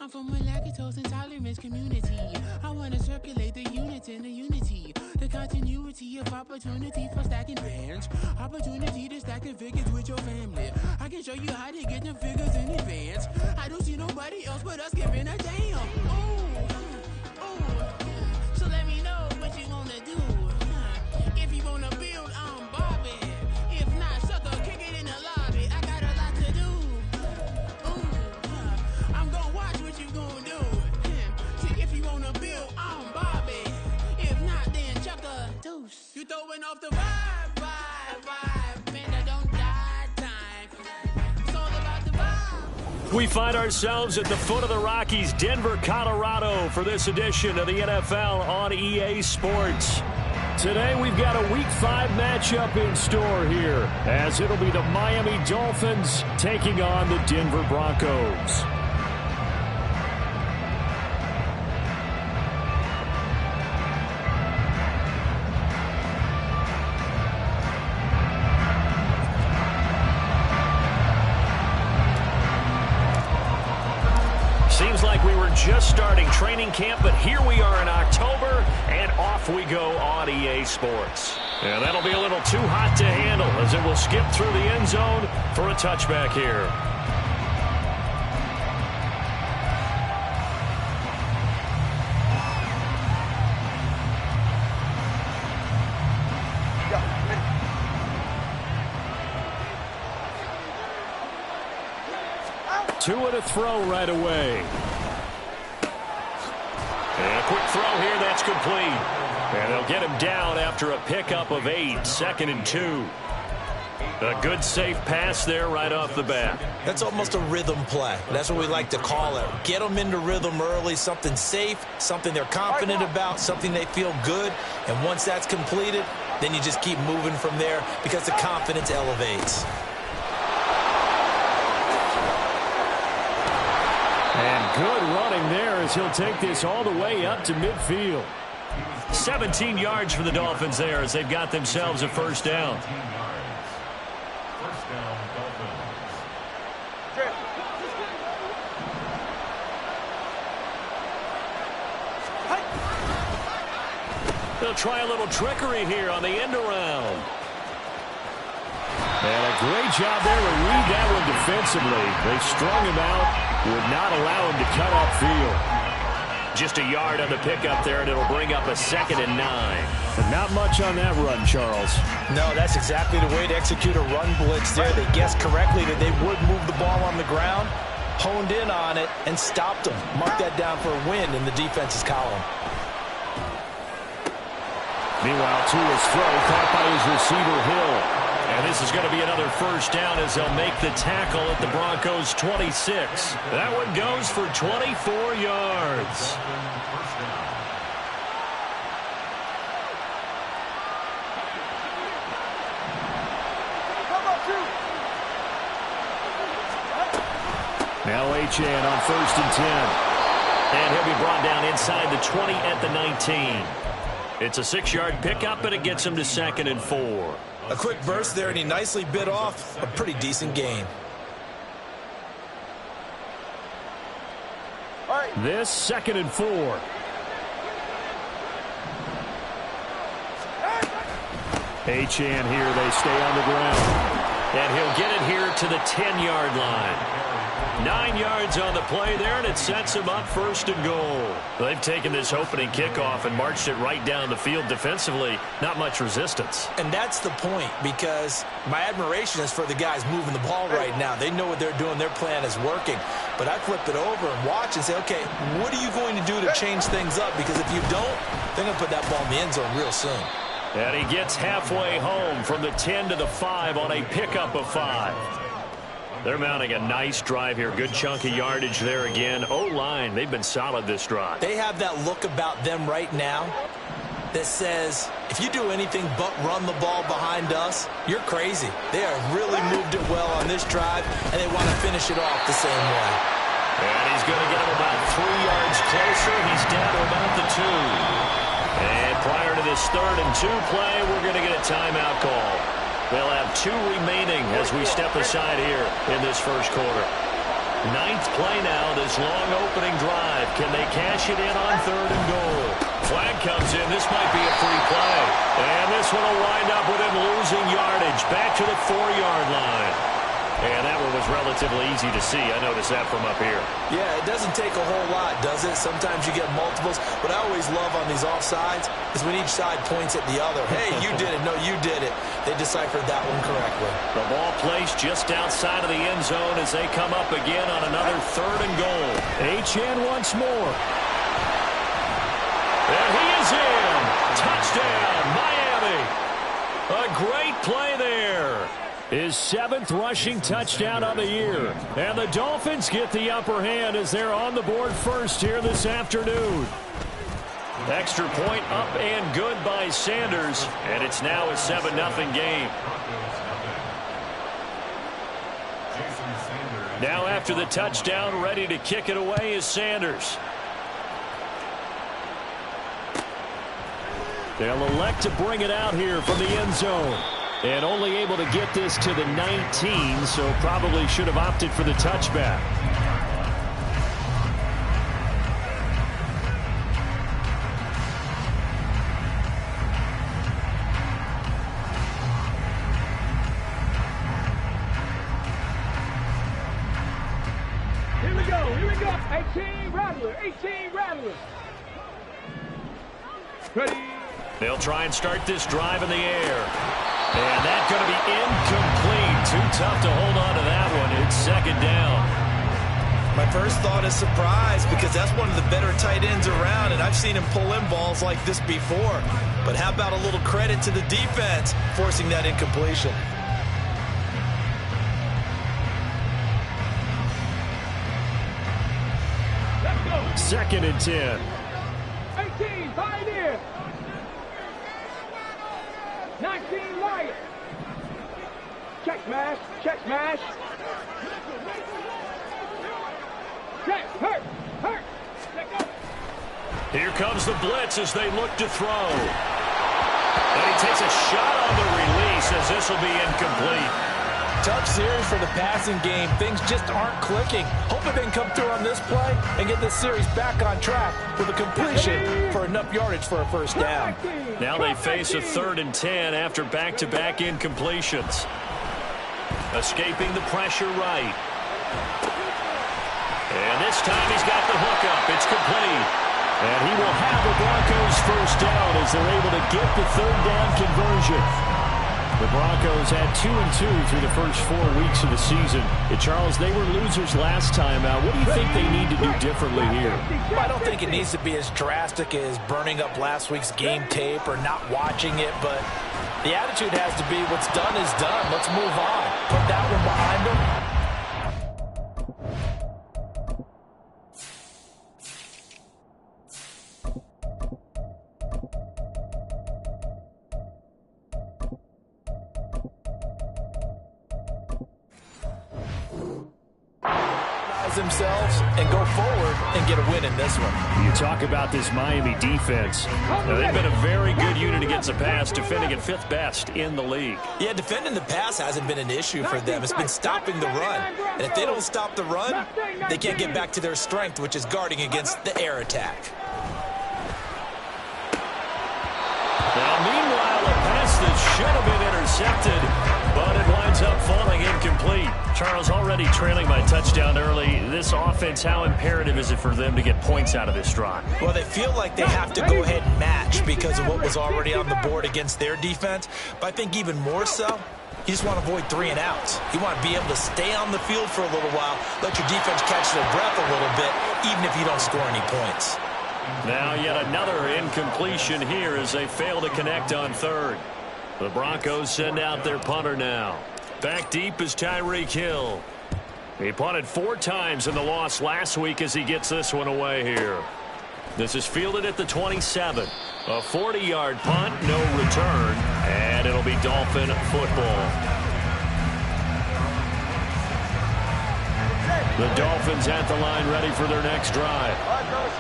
I'm from a lactose intolerance community. I wanna circulate the units and the unity. The continuity of opportunity for stacking bands. Opportunity to stack the figures with your family. I can show you how to get them figures in advance. I don't see nobody else but us giving a damn. So let me know what you wanna do. If you wanna build, I'm Bobby. If not, sucker, kick it in the lobby. I got a lot to do. I'm gonna watch what you gonna do. See, if you wanna build, I'm Bobby. If not, then chuck a deuce. You throwing off the vibe. Man, I don't die time. It's all about the vibe. We find ourselves at the foot of the Rockies, Denver, Colorado, for this edition of the NFL on EA Sports. Today we've got a Week 5 matchup in store here, as it'll be the Miami Dolphins taking on the Denver Broncos. Seems like we were just starting training camp, but here we are in October, and off we go on EA Sports. And that'll be a little too hot to handle, as it will skip through the end zone for a touchback here. Two and a throw right away. And a quick throw here, that's complete. And they'll get him down after a pickup of 8, 2nd and 2. A good safe pass there right off the bat. That's almost a rhythm play. That's what we like to call it. Get them into rhythm early, something safe, something they're confident about, something they feel good. And once that's completed, then you just keep moving from there because the confidence elevates. And good running there as he'll take this all the way up to midfield. 17 yards for the Dolphins there as they've got themselves a first down. They'll try a little trickery here on the end around. And a great job there to read that one defensively. They strung him out, would not allow him to cut upfield. Just a yard on the pickup there, and it'll bring up a 2nd and 9. But not much on that run, Charles. No, that's exactly the way to execute a run blitz there. They guessed correctly that they would move the ball on the ground, honed in on it, and stopped them. Mark that down for a win in the defense's column. Meanwhile, Tua's throw caught by his receiver, Hill. And this is going to be another first down as they'll make the tackle at the Broncos' 26. That one goes for 24 yards. Now Achane on 1st and 10. And he'll be brought down inside the 20 at the 19. It's a 6-yard pickup, and it gets him to 2nd and 4. A quick burst there, and he nicely bit off a pretty decent gain. This 2nd and 4. Achane here, they stay on the ground. And he'll get it here to the 10-yard line. 9 yards on the play there, and it sets him up 1st and goal. They've taken this opening kickoff and marched it right down the field defensively. Not much resistance. And that's the point, because my admiration is for the guys moving the ball right now. They know what they're doing. Their plan is working. But I flip it over and watch and say, okay, what are you going to do to change things up? Because if you don't, they're going to put that ball in the end zone real soon. And he gets halfway home from the 10 to the 5 on a pickup of 5. They're mounting a nice drive here. Good chunk of yardage there again. O-line, they've been solid this drive. They have that look about them right now that says, if you do anything but run the ball behind us, you're crazy. They have really moved it well on this drive, and they want to finish it off the same way. And he's going to get him about 3 yards closer. He's down to about the 2. And prior to this 3rd and 2 play, we're going to get a timeout call. They'll have 2 remaining as we step aside here in this first quarter. Ninth play now, this long opening drive. Can they cash it in on 3rd and goal? Flag comes in. This might be a free play. And this one will wind up with him losing yardage. Back to the 4-yard line. And that one was relatively easy to see. I noticed that from up here. Yeah, it doesn't take a whole lot, does it? Sometimes you get multiples. What I always love on these offsides is when each side points at the other. Hey, you did it. No, you did it. They deciphered that one correctly. The ball placed just outside of the end zone as they come up again on another 3rd and goal. HN once more. And he is in. Touchdown, Miami. A great play there. His 7th rushing touchdown on the year. And the Dolphins get the upper hand as they're on the board first here this afternoon. Extra point up and good by Sanders. And it's now a 7-0 game. Now after the touchdown, ready to kick it away is Sanders. They'll elect to bring it out here from the end zone. And only able to get this to the 19, so probably should have opted for the touchback. Here we go. 18 Rattlers. Ready. They'll try and start this drive in the air. And that's going to be incomplete. Too tough to hold on to that one. It's 2nd down. My first thought is surprise because that's one of the better tight ends around, and I've seen him pull in balls like this before. But how about a little credit to the defense forcing that incompletion? Let's go. 2nd and 10. 18, Pioneer. 19, Lion. Check smash. Check, hurt. Let go. Here comes the blitz as they look to throw. And he takes a shot on the release as this will be incomplete. Tough series for the passing game. Things just aren't clicking. Hoping they can come through on this play and get this series back on track with a completion for enough yardage for a first down. Now they face a 3rd and 10 after back-to-back incompletions. Escaping the pressure right. And this time he's got the hook up. It's complete. And he will have the Broncos first down as they're able to get the 3rd down conversion. The Broncos had 2-2 through the first 4 weeks of the season. And Charles, they were losers last time out. What do you think they need to do differently here? Well, I don't think it needs to be as drastic as burning up last week's game tape or not watching it, but the attitude has to be what's done is done. Let's move on. Put that one behind them. Themselves and go forward and get a win in this one. You talk about this Miami defense. Now, they've been a very good unit against the pass, defending at 5th best in the league. Yeah, defending the pass hasn't been an issue for them. It's been stopping the run. And if they don't stop the run, they can't get back to their strength, which is guarding against the air attack. Now, meanwhile, a pass that should have been intercepted, but it winds up falling incomplete. Charles, already trailing by touchdown early. This offense, how imperative is it for them to get points out of this drive? Well, they feel like they have to go ahead and match because of what was already on the board against their defense. But I think even more so, you just want to avoid 3 and outs. You want to be able to stay on the field for a little while, let your defense catch their breath a little bit, even if you don't score any points. Now yet another incompletion here as they fail to connect on 3rd. The Broncos send out their punter now. Back deep is Tyreek Hill. He punted 4 times in the loss last week as he gets this one away here. This is fielded at the 27. A 40-yard punt, no return, and it'll be Dolphin football. The Dolphins at the line ready for their next drive.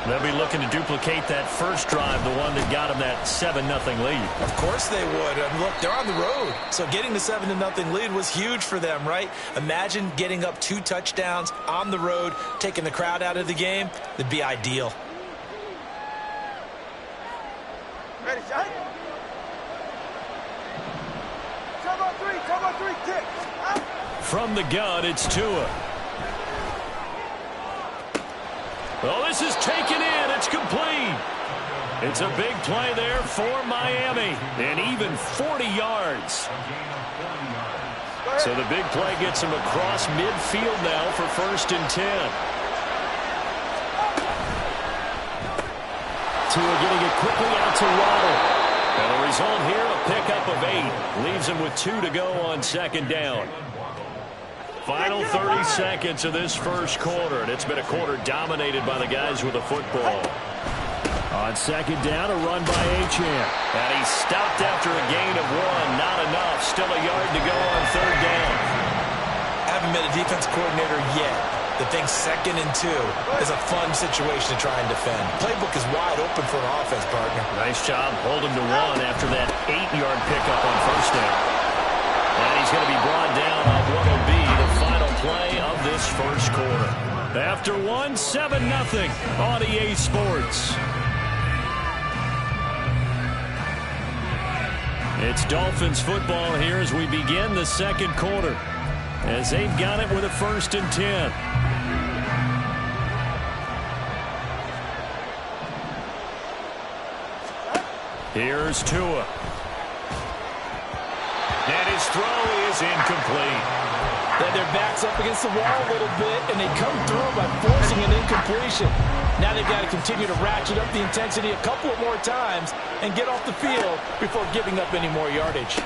They'll be looking to duplicate that first drive, the one that got them that 7-0 lead. Of course they would. And look, they're on the road. So getting the 7-0 lead was huge for them, right? Imagine getting up 2 touchdowns on the road, taking the crowd out of the game. That'd be ideal. Ready, shot. Come on, 3, kick. From the gun, it's Tua. Oh, this is taken in. It's complete. It's a big play there for Miami. And even 40 yards. So the big play gets him across midfield now for 1st and 10. Tua getting it quickly out to Waddle. And the result here, a pickup of 8. Leaves him with 2 to go on 2nd down. Final 30 seconds of this first quarter, and it's been a quarter dominated by the guys with the football. On 2nd down, a run by Achane. And he stopped after a gain of 1. Not enough. Still a yard to go on 3rd down. Haven't met a defense coordinator yet that thinks 2nd and 2 is a fun situation to try and defend. Playbook is wide open for an offense, partner. Nice job holding to 1 after that 8-yard pickup on 1st down. And he's going to be brought down on what will be the final play of this first quarter. After 1, 7-0 on EA Sports. It's Dolphins football here as we begin the 2nd quarter. As they've got it with a 1st and 10. Here's Tua. And his throw is incomplete. Then their back's up against the wall a little bit, and they come through by forcing an incompletion. Now they've got to continue to ratchet up the intensity a couple of more times and get off the field before giving up any more yardage.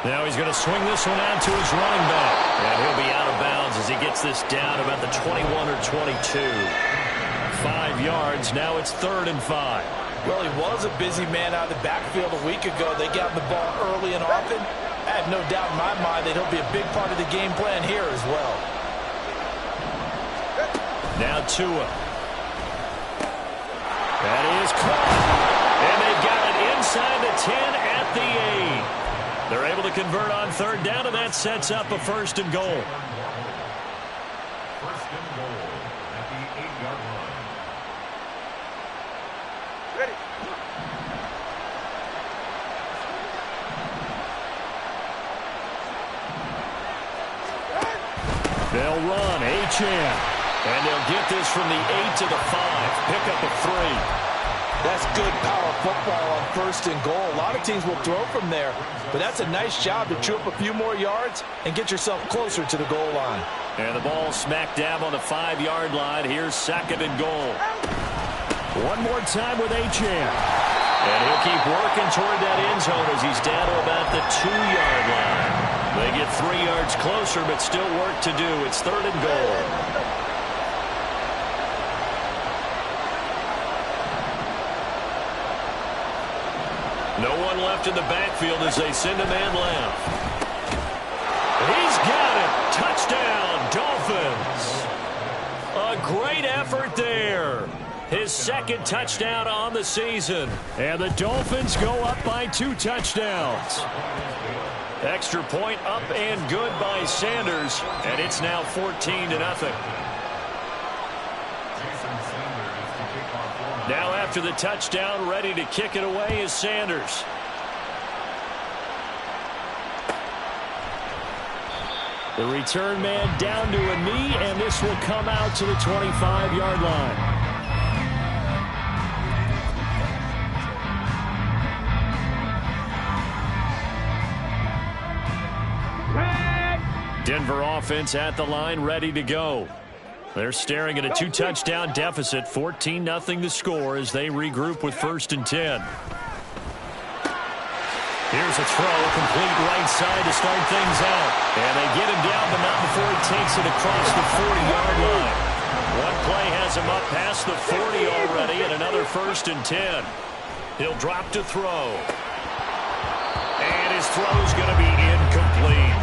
Now he's going to swing this one out to his running back. And he'll be out of bounds as he gets this down about the 21 or 22. 5 yards. Now it's 3rd and 5. Well, he was a busy man out of the backfield a week ago. They got the ball early and often. I have no doubt in my mind that he'll be a big part of the game plan here as well. Now Tua. That is caught. And they've got it inside the 10 at the 8. They're able to convert on 3rd down, and that sets up a 1st and goal. 1st and goal at the 8-yard line. Ready. They'll run. Achane. And they'll get this from the 8 to the 5. Pick up a 3. That's good power football on 1st and goal. A lot of teams will throw from there, but that's a nice job to chew up a few more yards and get yourself closer to the goal line. And the ball smack dab on the 5-yard line. Here's 2nd and goal. One more time with Achane. And he'll keep working toward that end zone as he's down to about the 2-yard line. They get 3 yards closer, but still work to do. It's 3rd and goal. No one left in the backfield as they send a man left. He's got it. Touchdown, Dolphins. A great effort there. His 2nd touchdown on the season. And the Dolphins go up by 2 touchdowns. Extra point up and good by Sanders. And it's now 14-0. Now after the touchdown, ready to kick it away is Sanders. The return man down to a knee, and this will come out to the 25-yard line. Denver offense at the line, ready to go. They're staring at a 2-touchdown deficit, 14-0 the score as they regroup with 1st and 10. Here's a throw, complete right side to start things out. And they get him down, but not before he takes it across the 40-yard line. One play has him up past the 40 already, and another 1st and 10. He'll drop to throw. And his throw's going to be incomplete.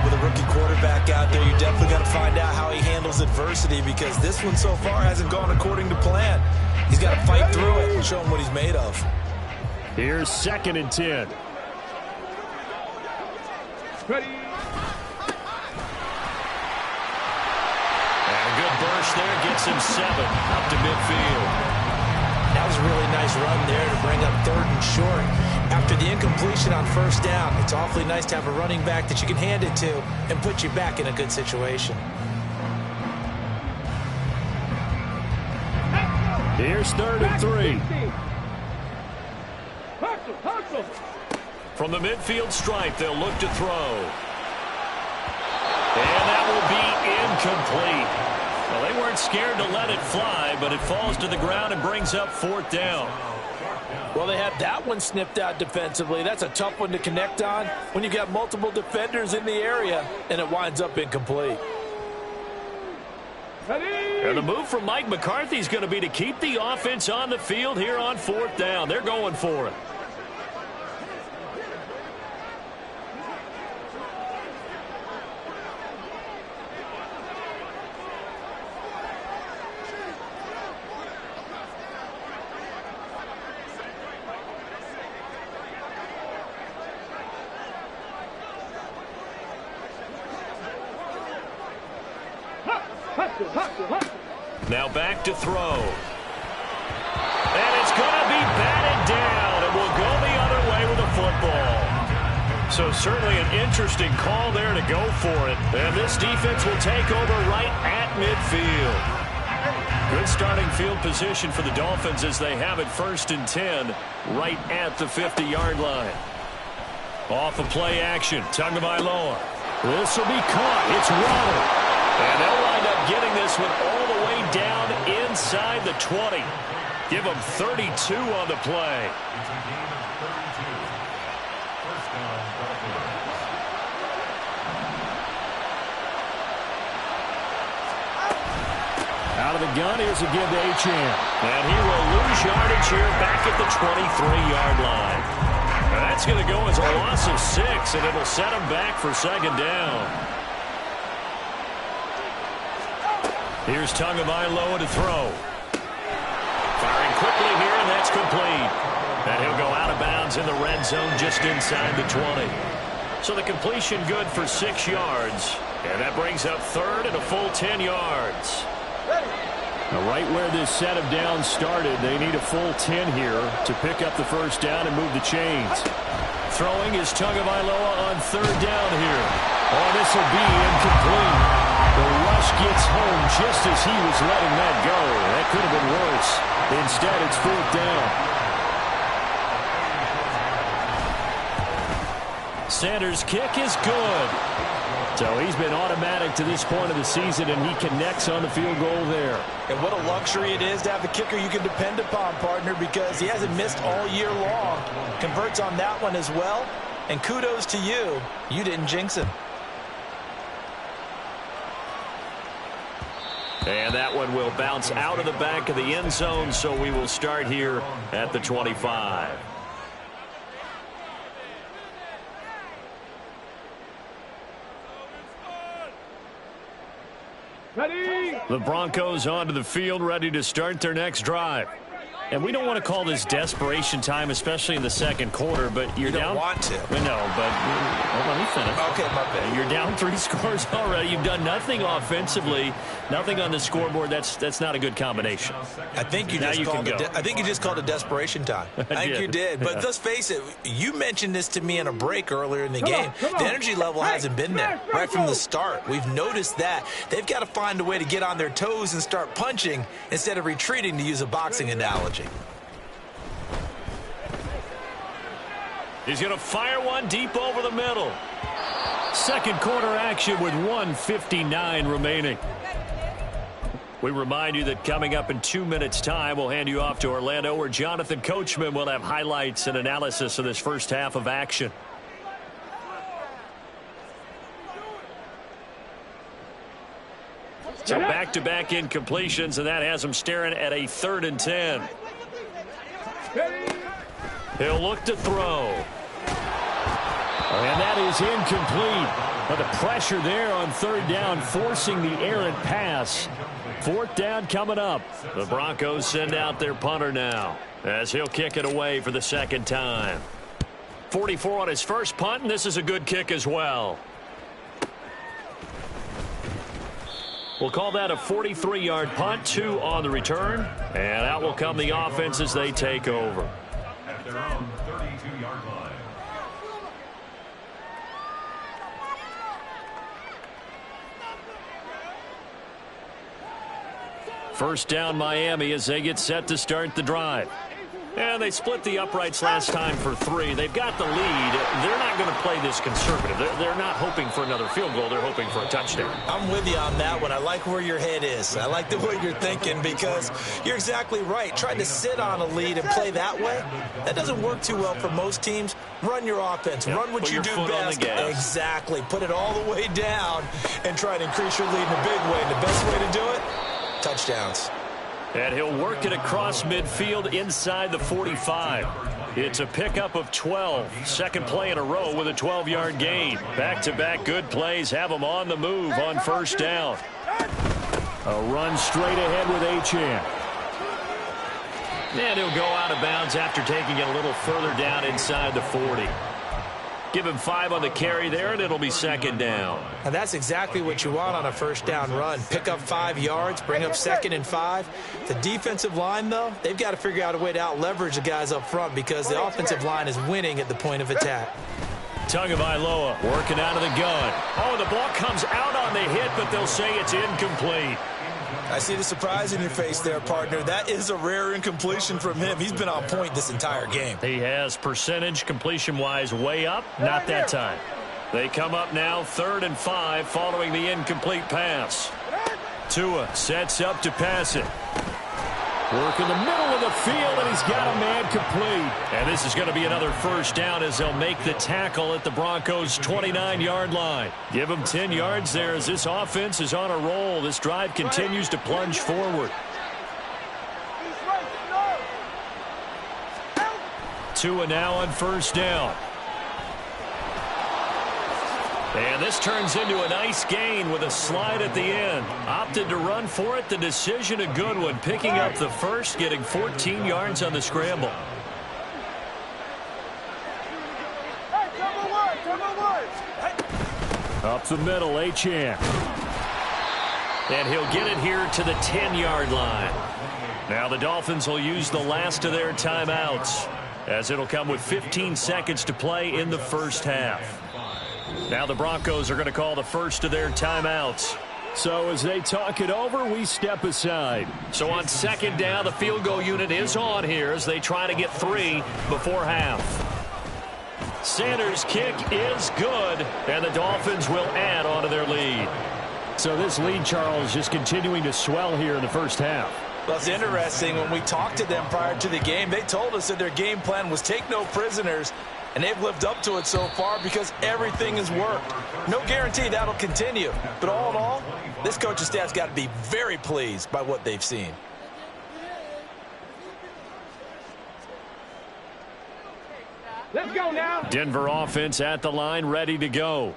With a rookie quarterback out there, you definitely got to find out how he handles adversity, because this one so far hasn't gone according to plan. He's got to fight through it and show him what he's made of. Here's 2nd and 10. Ready. And a good burst there gets him 7 up to midfield. That was a really nice run there to bring up 3rd and short. After the incompletion on 1st down, it's awfully nice to have a running back that you can hand it to and put you back in a good situation. Here's 3rd and 3. From the midfield stripe, they'll look to throw. And that will be incomplete. Well, they weren't scared to let it fly, but it falls to the ground and brings up 4th down. Well, they had that one snipped out defensively. That's a tough one to connect on when you've got multiple defenders in the area, and it winds up incomplete. And the move from Mike McCarthy is going to be to keep the offense on the field here on 4th down. They're going for it. Now back to throw. And it's going to be batted down, and will go the other way with the football. So certainly an interesting call there to go for it. And this defense will take over right at midfield. Good starting field position for the Dolphins as they have it 1st and 10 right at the 50-yard line. Off of play action, Tagovailoa. This will be caught. It's Waddle. And they'll wind up getting this one all the way down inside the 20. Give them 32 on the play. Out of the gun, here's a give to Achane. And he will lose yardage here back at the 23-yard line. And that's going to go as a loss of 6, and it'll set him back for 2nd down. Here's Tagovailoa to throw. Firing quickly here, and that's complete. And he'll go out of bounds in the red zone just inside the 20. So the completion good for 6 yards. And that brings up 3rd and a full 10 yards. Now right where this set of downs started, they need a full 10 here to pick up the 1st down and move the chains. Throwing is Tagovailoa on 3rd down here. Oh, this will be incomplete. The rush gets home just as he was letting that go. That could have been worse. Instead, it's 4th down. Sanders' kick is good. So he's been automatic to this point of the season, and he connects on the field goal there. And what a luxury it is to have a kicker you can depend upon, partner, because he hasn't missed all year long. Converts on that one as well. And kudos to you. You didn't jinx him. And that one will bounce out of the back of the end zone, so we will start here at the 25. Ready. The Broncos onto the field, ready to start their next drive. And we don't want to call this desperation time, especially in the 2nd quarter, but you're you down. Don't want to. We know, but let me finish. Okay, my bad. You're down 3 scores already. You've done nothing offensively, nothing on the scoreboard. That's not a good combination. I think you just called it desperation time. I think you did. But let's face it, you mentioned this to me in a break earlier in the game. The energy level hasn't been there right from the start. We've noticed that. They've got to find a way to get on their toes and start punching instead of retreating, to use a boxing analogy. He's going to fire one deep over the middle. 2nd quarter action with 1:59 remaining. We remind you that coming up in 2 minutes' time, we'll hand you off to Orlando, where Jonathan Coachman will have highlights and analysis of this first half of action. So back-to-back incompletions, and that has him staring at a 3rd and 10. He'll look to throw. And that is incomplete. But the pressure there on third down, forcing the errant pass. Fourth down coming up. The Broncos send out their punter now, as he'll kick it away for the second time. 44 on his first punt, and this is a good kick as well. We'll call that a 43-yard punt, 2 on the return. And out will come the offense as they take over. At their own 32-yard line. First down Miami as they get set to start the drive. And they split the uprights last time for 3. They've got the lead. They're not going to play this conservative. They're not hoping for another field goal. They're hoping for a touchdown. I'm with you on that one. I like where your head is. I like the way you're thinking because you're exactly right. Trying to sit on a lead and play that way, that doesn't work too well for most teams. Run your offense. Run what you do best. Exactly. Put it all the way down and try to increase your lead in a big way. And the best way to do it, touchdowns. And he'll work it across midfield inside the 45. It's a pickup of 12. Second play in a row with a 12-yard gain. Back-to-back good plays have him on the move on first down. A run straight ahead with Achane. And he'll go out of bounds after taking it a little further down inside the 40. Give him 5 on the carry there, and it'll be second down. And that's exactly what you want on a first down run. Pick up 5 yards, bring up second and 5. The defensive line, though, they've got to figure out a way to out-leverage the guys up front because the offensive line is winning at the point of attack. Tagovailoa working out of the gun. Oh, the ball comes out on the hit, but they'll say it's incomplete. I see the surprise in your face there, partner. That is a rare incompletion from him. He's been on point this entire game. He has percentage completion-wise way up. Not that time. They come up now 3rd and 5 following the incomplete pass. Tua sets up to pass it. Work in the middle of the field, and he's got a man complete. And this is going to be another first down as they'll make the tackle at the Broncos' 29-yard line. Give them 10 yards there as this offense is on a roll. This drive continues to plunge forward. Tua now on first down. And this turns into a nice gain with a slide at the end. Opted to run for it. The decision a good one. Picking up the first, getting 14 yards on the scramble. Up the middle, Achane. And he'll get it here to the 10-yard line. Now the Dolphins will use the last of their timeouts, as it'll come with 15 seconds to play in the first half. Now the Broncos are going to call the first of their timeouts. So as they talk it over, we step aside. So on second down, the field goal unit is on here as they try to get 3 before half. Sanders' kick is good, and the Dolphins will add on to their lead. So this lead, Charles, just continuing to swell here in the first half. Well, it's interesting. When we talked to them prior to the game, they told us that their game plan was take no prisoners. And they've lived up to it so far because everything has worked. No guarantee that'll continue. But all in all, this coaching staff's got to be very pleased by what they've seen. Let's go now. Denver offense at the line, ready to go.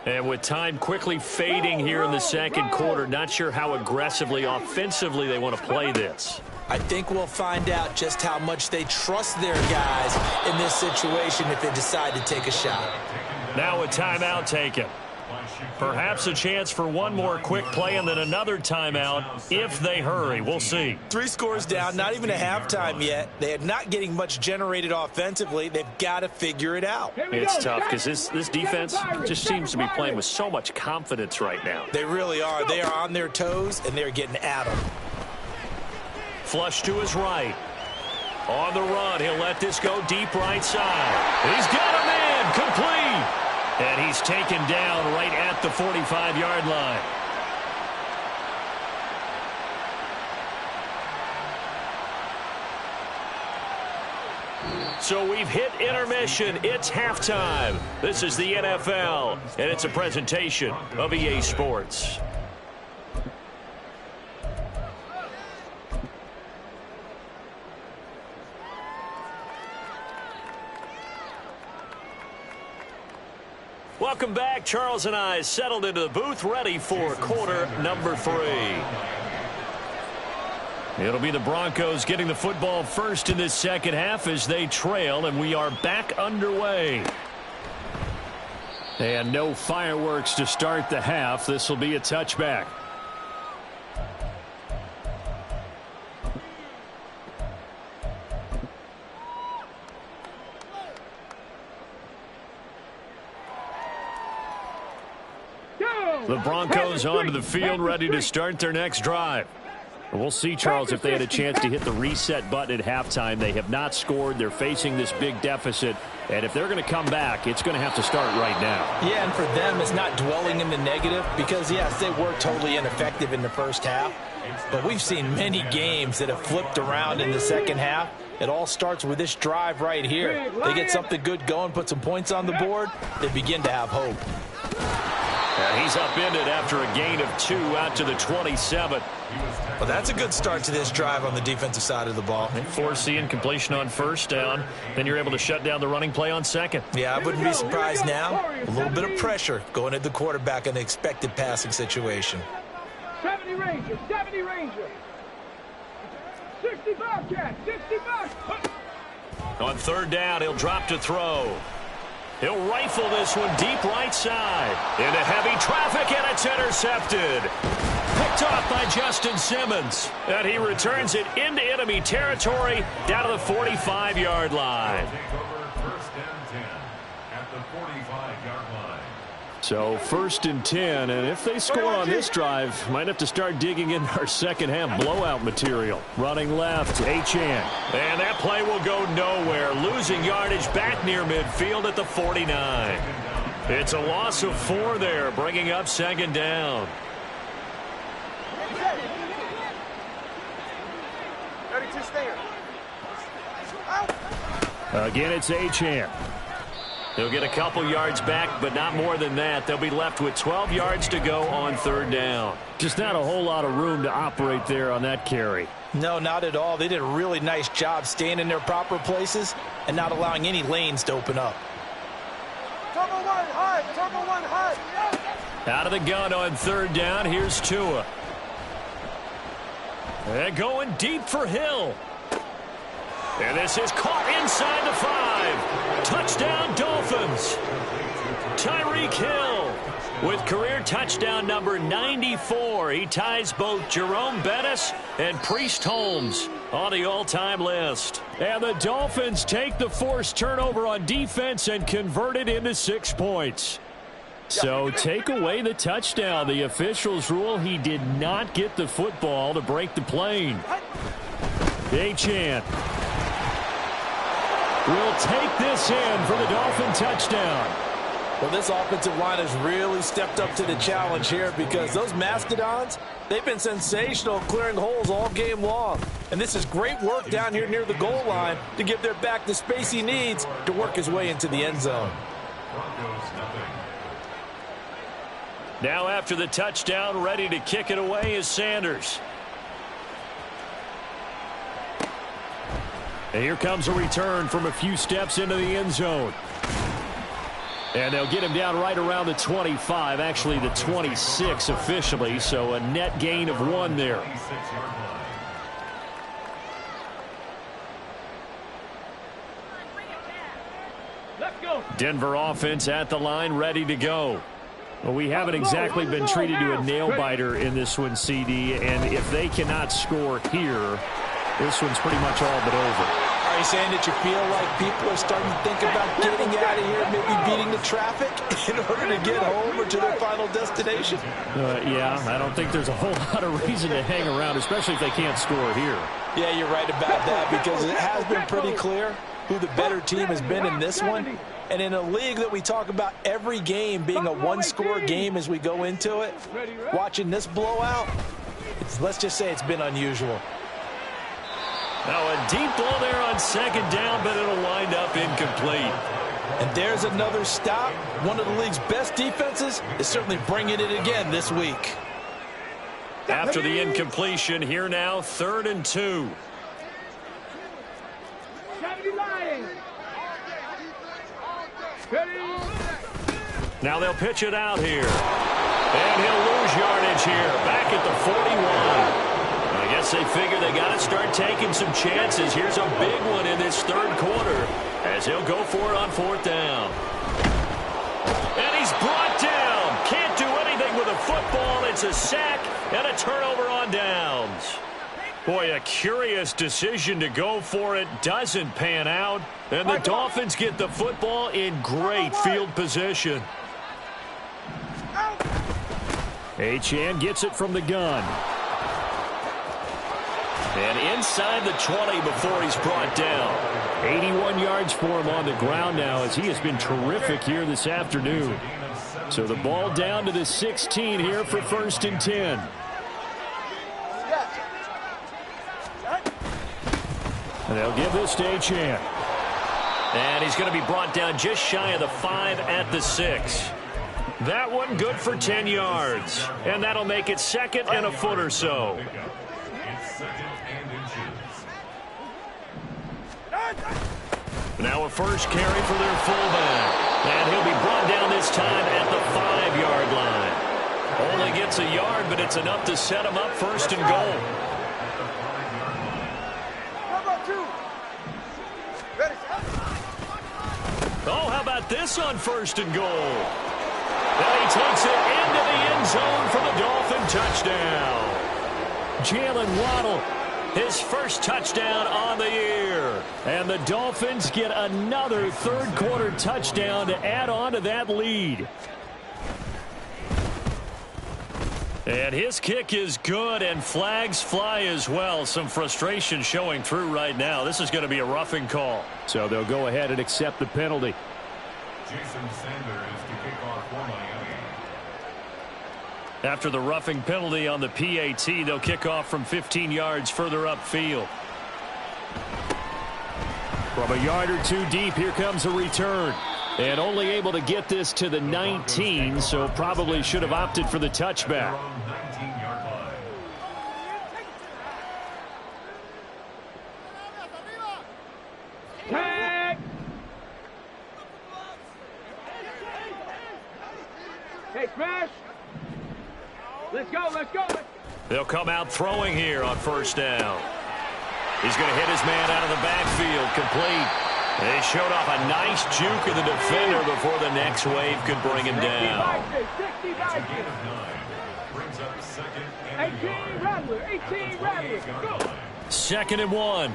And with time quickly fading here in the second quarter, not sure how aggressively, offensively they want to play this. I think we'll find out just how much they trust their guys in this situation if they decide to take a shot. Now a timeout taken. Perhaps a chance for one more quick play and then another timeout if they hurry. We'll see. 3 scores down, not even a halftime yet. They are not getting much generated offensively. They've got to figure it out. It's tough because this defense just seems to be playing with so much confidence right now. They really are. They are on their toes, and they're getting at them. Flush to his right. On the run, he'll let this go deep right side. He's got a man complete. And he's taken down right at the 45-yard line. So we've hit intermission. It's halftime. This is the NFL, and it's a presentation of EA Sports. Welcome back. Charles and I settled into the booth, ready for quarter number 3. It'll be the Broncos getting the football first in this second half as they trail, and we are back underway. And no fireworks to start the half. This will be a touchback. The Broncos onto the field, ready to start their next drive. We'll see, Charles, if they had a chance to hit the reset button at halftime. They have not scored. They're facing this big deficit. And if they're going to come back, it's going to have to start right now. Yeah, and for them, it's not dwelling in the negative because, yes, they were totally ineffective in the first half. But we've seen many games that have flipped around in the second half. It all starts with this drive right here. They get something good going, put some points on the board, they begin to have hope. And he's upended after a gain of 2 out to the 27. Well, that's a good start to this drive on the defensive side of the ball. And foreseeing completion on first down. Then you're able to shut down the running play on second. Yeah, I wouldn't be surprised now. A little bit of pressure going at the quarterback in an expected passing situation. 70 Ranger, 70 Ranger. 60 Bobcat, 60 Bobcat. On third down, he'll drop to throw. He'll rifle this one deep right side. Into heavy traffic, and it's intercepted. Picked off by Justin Simmons. And he returns it into enemy territory down to the 45-yard line. First and 10 at the 45-yard line. So 1st and 10, and if they score on this drive, might have to start digging in our second half blowout material. Running left, Achan. And that play will go nowhere. Losing yardage back near midfield at the 49. It's a loss of 4 there, bringing up second down. Again, it's Achan. They'll get a couple yards back, but not more than that. They'll be left with 12 yards to go on third down. Just not a whole lot of room to operate there on that carry. No, not at all. They did a really nice job staying in their proper places and not allowing any lanes to open up. Turbo one high. Out of the gun on third down, here's Tua. And going deep for Hill. And this is caught inside the 5. Touchdown, Dolphins. Tyreek Hill with career touchdown number 94. He ties both Jerome Bettis and Priest Holmes on the all-time list. And the Dolphins take the forced turnover on defense and convert it into 6 points. So take away the touchdown. The officials rule he did not get the football to break the plane. Achan will take this in for the Dolphin touchdown. Well, this offensive line has really stepped up to the challenge here because those Mastodons, they've been sensational clearing holes all game long. And this is great work down here near the goal line to give their back the space he needs to work his way into the end zone. Now after the touchdown, ready to kick it away is Sanders. And here comes a return from a few steps into the end zone. And they'll get him down right around the 25, actually the 26 officially, so a net gain of 1 there. Let's go. Denver offense at the line, ready to go. Well, we haven't exactly been treated to a nail-biter in this one, CD, and if they cannot score here, this one's pretty much all but over. Are you saying that you feel like people are starting to think about getting out of here, maybe beating the traffic in order to get home or to their final destination? Yeah, I don't think there's a whole lot of reason to hang around, especially if they can't score here. Yeah, you're right about that because it has been pretty clear who the better team has been in this one. And in a league that we talk about every game being a one-score game as we go into it, watching this blowout, let's just say it's been unusual. Now a deep ball there on second down, but it'll wind up incomplete. And there's another stop. One of the league's best defenses is certainly bringing it again this week. After the incompletion, here now, 3rd and 2. Now they'll pitch it out here. And he'll lose yardage here. Back at the 41. I guess they figure they got to start taking some chances. Here's a big one in this third quarter as he'll go for it on fourth down. And he's brought down. Can't do anything with a football. It's a sack and a turnover on downs. Boy, a curious decision to go for it. Doesn't pan out. And the Dolphins get the football in great field position. Achane gets it from the gun. And inside the 20 before he's brought down. 81 yards for him on the ground now as he has been terrific here this afternoon. So the ball down to the 16 here for 1st and 10. And they'll give this to Achane. And he's going to be brought down just shy of the 5 at the 6. That one good for 10 yards. And that'll make it 2nd and a foot or so. Now a first carry for their fullback. And he'll be brought down this time at the 5-yard line. Only gets a yard, but it's enough to set him up 1st and goal. Oh, how about this on 1st and goal? And he takes it into the end zone for the Dolphin touchdown. Jalen Waddle, his first touchdown on the year. And the Dolphins get another third-quarter touchdown to add on to that lead. And his kick is good, and flags fly as well. Some frustration showing through right now. This is going to be a roughing call. So they'll go ahead and accept the penalty. Jason Sanders to kick off for Miami. After the roughing penalty on the PAT, they'll kick off from 15 yards further upfield. From a yard or two deep, here comes a return. And only able to get this to the 19, so probably should have opted for the touchback. Tag! Hey, Smash! Let's go, let's go! They'll come out throwing here on 1st down. He's going to hit his man out of the backfield, complete. They showed off a nice juke of the defender before the next wave could bring him down. 18 Rattler, 18 Rattler, go! 2nd and 1.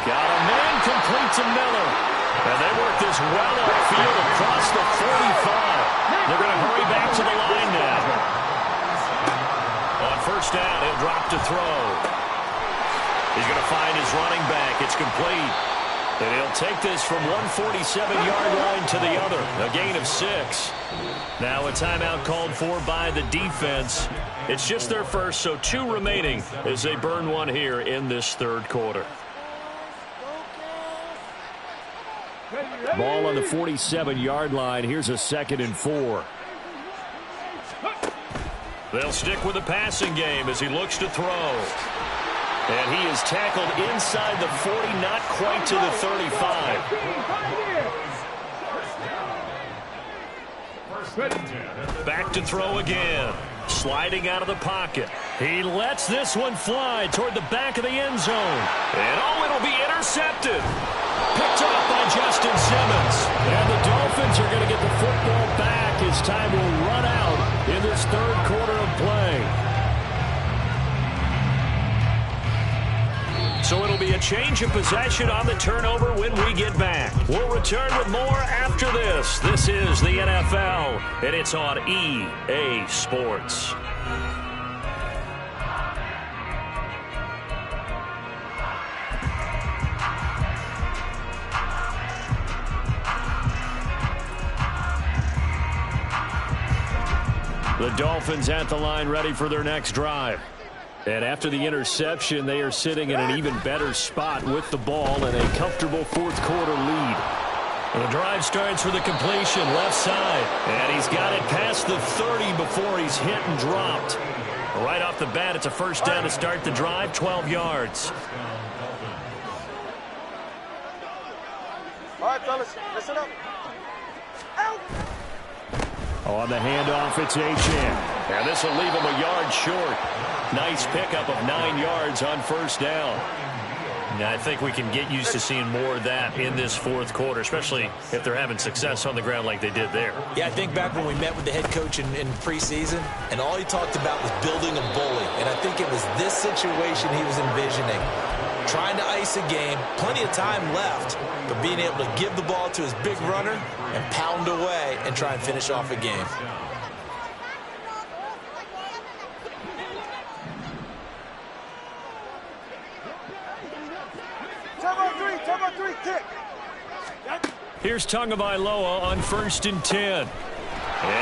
Got a man complete to Miller. And they work this well upfield across the 45. They're going to hurry back to the line now. On 1st down, he'll drop to throw. He's going to find his running back. It's complete. And he'll take this from 147-yard line to the other. A gain of 6. Now a timeout called for by the defense. It's just their first, so 2 remaining as they burn one here in this third quarter. Ball on the 47-yard line. Here's a 2nd and 4. They'll stick with the passing game as he looks to throw. And he is tackled inside the 40, not quite to the 35. Back to throw again. Sliding out of the pocket. He lets this one fly toward the back of the end zone. And oh, it'll be intercepted. Picked off by Justin Simmons. And the Dolphins are going to get the football back as time will run out in this third quarter of play. So it'll be a change of possession on the turnover when we get back. We'll return with more after this. This is the NFL, and it's on EA Sports. The Dolphins at the line ready for their next drive. And after the interception, they are sitting in an even better spot with the ball and a comfortable fourth quarter lead. And the drive starts with a completion left side. And he's got it past the 30 before he's hit and dropped. Right off the bat, it's a first down to start the drive, 12 yards. All right, fellas, listen up. On the handoff, it's Achan. And this will leave him a yard short. Nice pickup of 9 yards on first down. Yeah, I think we can get used to seeing more of that in this fourth quarter, especially if they're having success on the ground like they did there. Yeah, I think back when we met with the head coach in preseason, and all he talked about was building a bully. And I think it was this situation he was envisioning. Trying to ice a game, plenty of time left, but being able to give the ball to his big runner and pound away and try and finish off a game. Turbo 3, kick. Here's Tagovailoa on 1st and 10.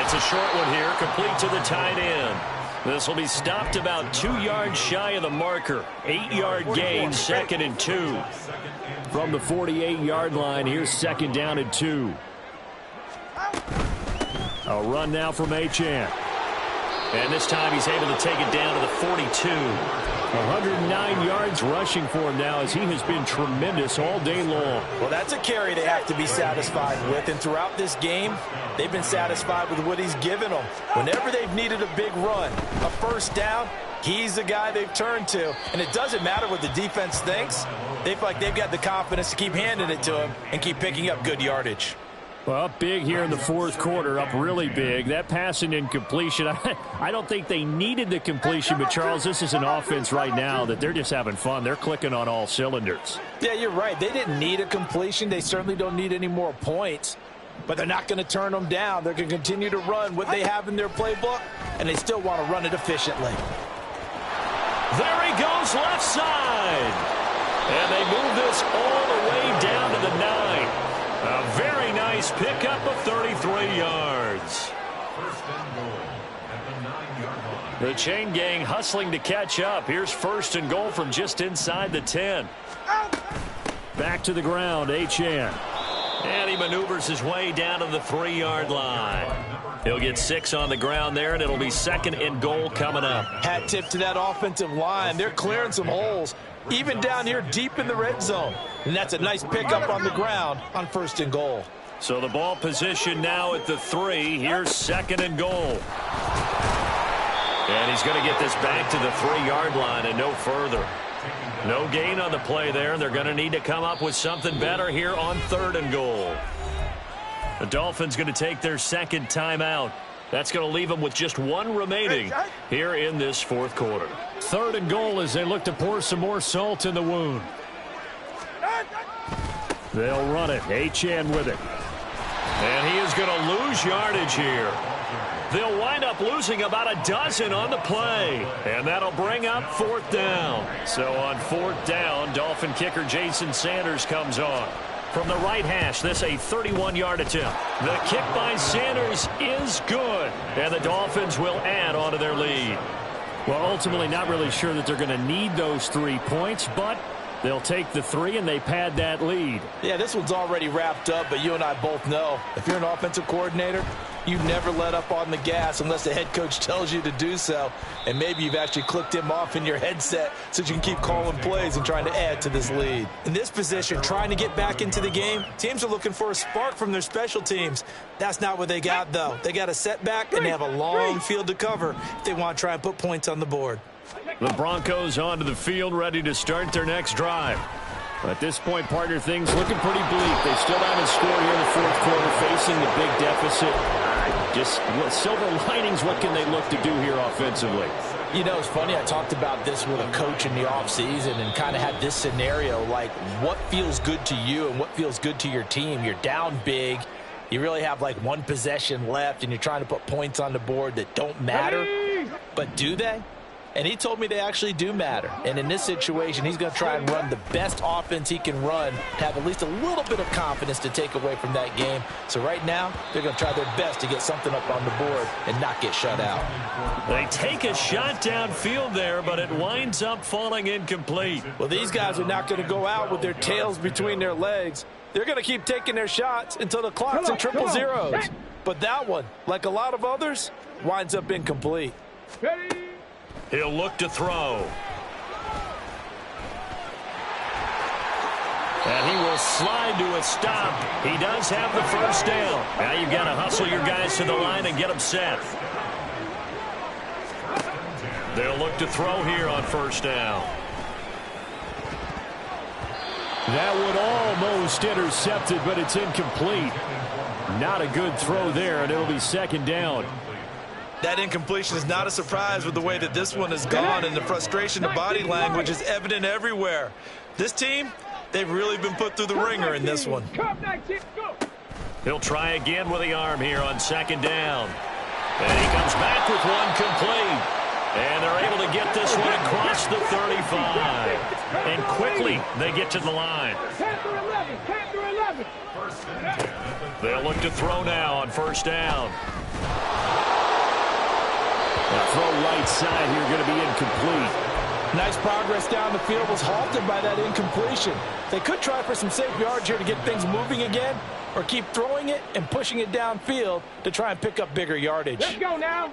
It's a short one here, complete to the tight end. This will be stopped about 2 yards shy of the marker. 8-yard gain, 2nd and 2. From the 48-yard line, here's 2nd down and 2. A run now from Achan. And this time he's able to take it down to the 42. 109 yards rushing for him now as he has been tremendous all day long. Well, that's a carry they have to be satisfied with. And throughout this game, they've been satisfied with what he's given them. Whenever they've needed a big run, a first down, he's the guy they've turned to. And it doesn't matter what the defense thinks. They feel like they've got the confidence to keep handing it to him and keep picking up good yardage. Well, up big here in the fourth quarter, up really big. That passing incompletion, I don't think they needed the completion, but Charles, this is an offense right now that they're just having fun. They're clicking on all cylinders. Yeah, you're right. They didn't need a completion. They certainly don't need any more points, but they're not going to turn them down. They're going to continue to run what they have in their playbook, and they still want to run it efficiently. There he goes, left side. And they move this all the way down to the 9. A very nice pickup of 33 yards. The chain gang hustling to catch up. Here's 1st and goal from just inside the 10. Back to the ground, Achan. And he maneuvers his way down to the 3-yard line. He'll get 6 on the ground there, and it'll be 2nd and goal coming up. Hat tip to that offensive line. They're clearing some holes, even down here deep in the red zone. And that's a nice pickup on the ground on 1st and goal. So the ball position now at the 3. Here's 2nd and goal. And he's going to get this back to the 3-yard line and no further. No gain on the play there, and they're going to need to come up with something better here on 3rd and goal. The Dolphins going to take their 2nd timeout. That's going to leave them with just 1 remaining here in this fourth quarter. 3rd and goal as they look to pour some more salt in the wound. They'll run it. Achan with it. And he is going to lose yardage here. They'll wind up losing about a dozen on the play. And that'll bring up 4th down. So on 4th down, Dolphin kicker Jason Sanders comes on. From the right hash, this a 31-yard attempt. The kick by Sanders is good. And the Dolphins will add on to their lead. Well, ultimately not really sure that they're going to need those 3 points, but they'll take the 3 and they pad that lead. Yeah, this one's already wrapped up, but you and I both know if you're an offensive coordinator, you never let up on the gas unless the head coach tells you to do so. And maybe you've actually clicked him off in your headset so you can keep calling plays and trying to add to this lead. In this position, trying to get back into the game, teams are looking for a spark from their special teams. That's not what they got, though. They got a setback, and they have a long field to cover if they want to try and put points on the board. The Broncos onto the field, ready to start their next drive. At this point, partner, things looking pretty bleak. They still haven't scored here in the fourth quarter, facing the big deficit. Just silver linings, what can they look to do here offensively? You know, it's funny, I talked about this with a coach in the offseason and kind of had this scenario, like what feels good to you and what feels good to your team. You're down big. You really have like 1 possession left, and you're trying to put points on the board that don't matter. But do they? And he told me they actually do matter. And in this situation, he's going to try and run the best offense he can run, have at least a little bit of confidence to take away from that game. So right now, they're going to try their best to get something up on the board and not get shut out. They take a shot downfield there, but it winds up falling incomplete. Well, these guys are not going to go out with their tails between their legs. They're going to keep taking their shots until the clock's in triple zeros. But that one, like a lot of others, winds up incomplete. He'll look to throw. And he will slide to a stop. He does have the first down. Now you've got to hustle your guys to the line and get them set. They'll look to throw here on first down. That would almost intercepted, but it's incomplete. Not a good throw there, and it'll be second down. That incompletion is not a surprise with the way that this one has gone, and the frustration, the body language is evident everywhere. This team, they've really been put through the ringer in this one. He'll try again with the arm here on second down. And he comes back with one complete. And they're able to get this one across the 35. And quickly, they get to the line. They'll look to throw now on first down. The throw right side here going to be incomplete. Nice progress down the field was halted by that incompletion. They could try for some safe yards here to get things moving again, or keep throwing it and pushing it downfield to try and pick up bigger yardage. Let's go now.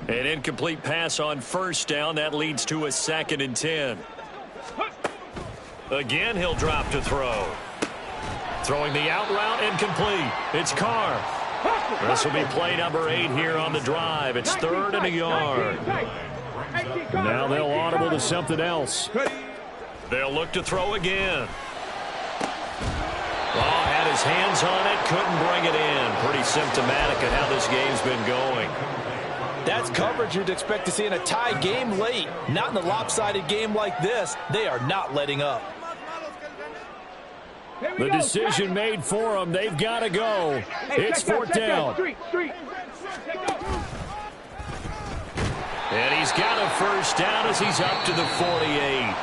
An incomplete pass on first down. That leads to a 2nd and 10. Again, he'll drop to throw. Throwing the out route, incomplete. It's Carr. This will be play number 8 here on the drive. It's 3rd and a yard. Now they'll audible to something else. They'll look to throw again. Oh, had his hands on it, couldn't bring it in. Pretty symptomatic of how this game's been going. That's coverage you'd expect to see in a tie game late. Not in a lopsided game like this. They are not letting up. The decision made for them. They've got to go. It's 4th down. And he's got a first down as he's up to the 48.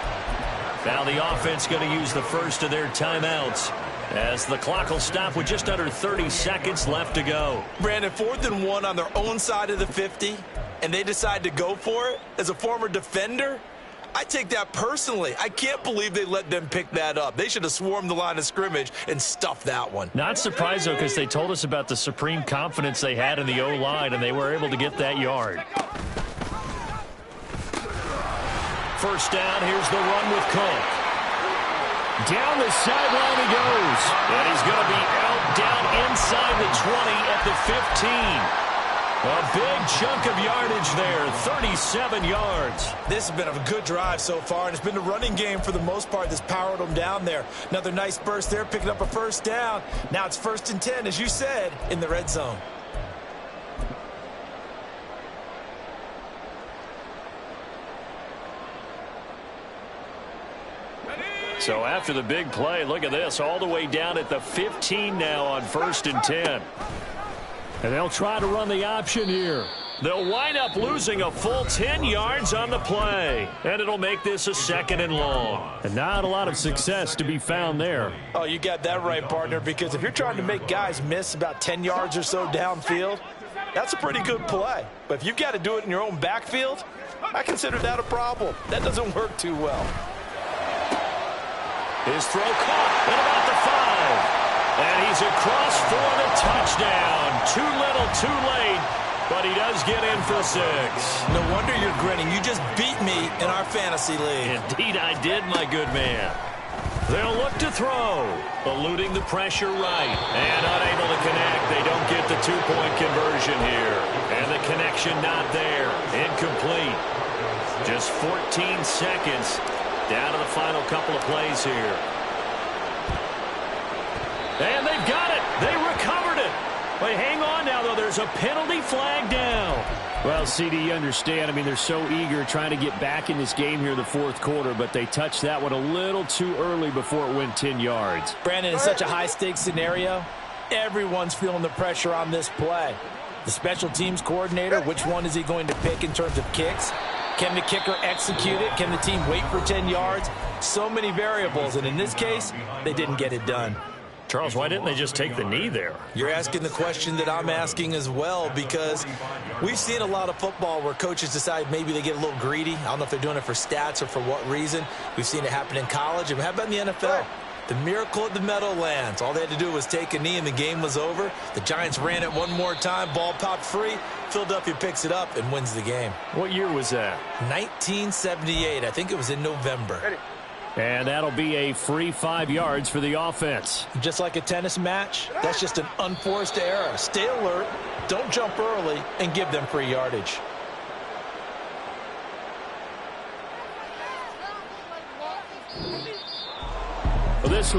Now the offense going to use the first of their timeouts, as the clock will stop with just under 30 seconds left to go. Brandon, 4th and 1 on their own side of the 50, and they decide to go for it. As a former defender, I take that personally. I can't believe they let them pick that up. They should have swarmed the line of scrimmage and stuffed that one. Not surprised, though, because they told us about the supreme confidence they had in the O-line, and they were able to get that yard. First down, here's the run with Cook. Down the sideline he goes. And he's going to be out down inside the 20 at the 15. A big chunk of yardage there, 37 yards. This has been a good drive so far, and it's been the running game for the most part that's powered them down there. Another nice burst there, picking up a first down. Now it's 1st and 10, as you said, in the red zone. So after the big play, look at this, all the way down at the 15 now on 1st and 10. And they'll try to run the option here. They'll wind up losing a full 10 yards on the play. And it'll make this a 2nd and long. And not a lot of success to be found there. Oh, you got that right, partner, because if you're trying to make guys miss about 10 yards or so downfield, that's a pretty good play. But if you've got to do it in your own backfield, I consider that a problem. That doesn't work too well. His throw caught at about the 5. And he's across for the touchdown. Too little, too late. But he does get in for 6. No wonder you're grinning. You just beat me in our fantasy league. Indeed I did, my good man. They'll look to throw. Eluding the pressure right. And unable to connect. They don't get the 2-point conversion here. And the connection not there. Incomplete. Just 14 seconds. Down to the final couple of plays here. And they've got it. They recovered it. But hang on now, though. There's a penalty flag down. Well, CD, you understand. I mean, they're so eager trying to get back in this game here in the 4th quarter, but they touched that one a little too early before it went 10 yards. Brandon, in such a high-stakes scenario, everyone's feeling the pressure on this play. The special teams coordinator, which one is he going to pick in terms of kicks? Can the kicker execute it? Can the team wait for 10 yards? So many variables, and in this case, they didn't get it done. Charles, why didn't they just take the knee there? You're asking the question that I'm asking as well, because we've seen a lot of football where coaches decide maybe they get a little greedy. I don't know if they're doing it for stats or for what reason. We've seen it happen in college, and how about in the NFL? The miracle at the Meadowlands. All they had to do was take a knee and the game was over. The Giants ran it one more time. Ball popped free. Philadelphia picks it up and wins the game. What year was that? 1978. I think it was in November. Ready. And that'll be a free 5 yards for the offense. Just like a tennis match, that's just an unforced error. Stay alert, don't jump early, and give them free yardage. Well, this was